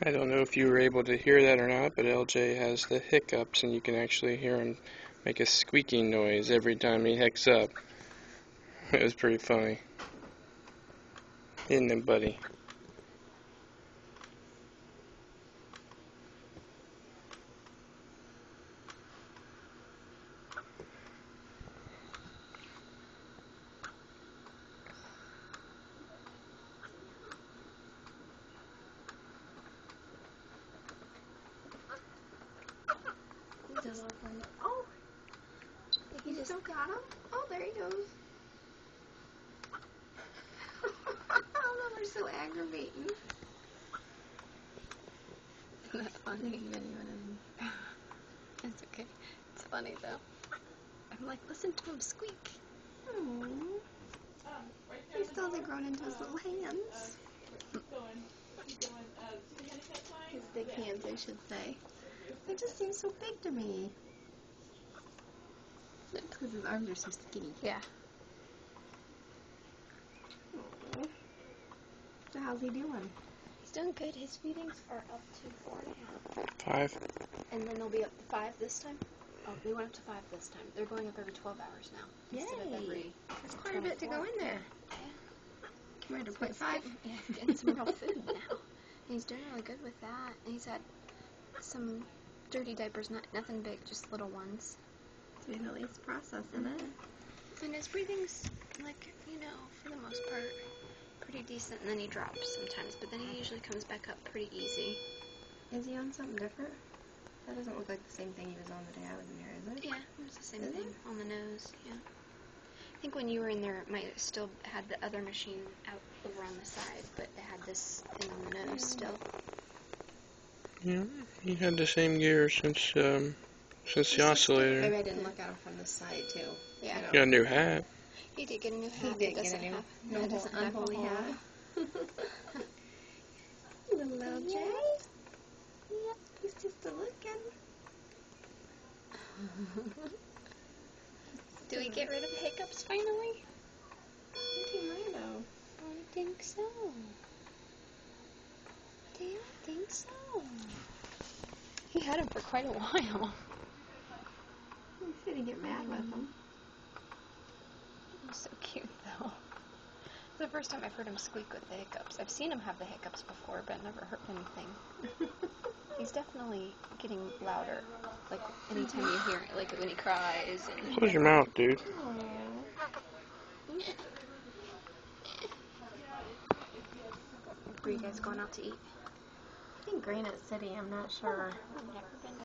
I don't know if you were able to hear that or not, but LJ has the hiccups, and you can actually hear him make a squeaking noise every time he hicks up. It was pretty funny. Isn't it, buddy? Oh, you still got him? Oh, there he goes. Oh, they're so aggravating. Isn't that funny? It's okay. It's funny though. I'm like, listen to him squeak. Aww. He still hasn't grown into his little hands. His big hands, I should say. They just seem so big to me. Because his arms are so skinny. Yeah. Aww. So how's he doing? He's doing good. His feedings are up to 4.5. 5. And then they'll be up to 5 this time. Oh, they went up to 5 this time. They're going up every 12 hours now. Instead of every There's quite a bit to go in there. Yeah. Come here to 0.5. Yeah, he's getting some real food now. And he's doing really good with that. And he's had some dirty diapers, nothing big, just little ones. So he's at least processing it. And his breathing's, like, you know, for the most part, pretty decent. And then he drops sometimes, but then he usually comes back up pretty easy. Is he on something different? That doesn't look like the same thing he was on the day I was in here, is it? Yeah, it was the same thing on the nose, yeah. I think when you were in there, it might have still had the other machine out over on the side, but it had this thing on the nose still. Yeah, he had the same gear since the oscillator. Maybe I didn't look at him from the side, too. Yeah. He got a new hat. He did get a new hat. He did get a new unholy hat. Little LJ. Yep, he's just a looking. Do we get rid of the hiccups finally? I think he might have. I think so. I think so. He had him for quite a while. He said he'd get mad with him. He's so cute, though. It's the first time I've heard him squeak with the hiccups. I've seen him have the hiccups before, but never heard anything. He's definitely getting louder, like anytime you hear it, like when he cries. And Close your mouth, dude. Were you guys going out to eat? I think Granite City, I'm not sure. I've never been to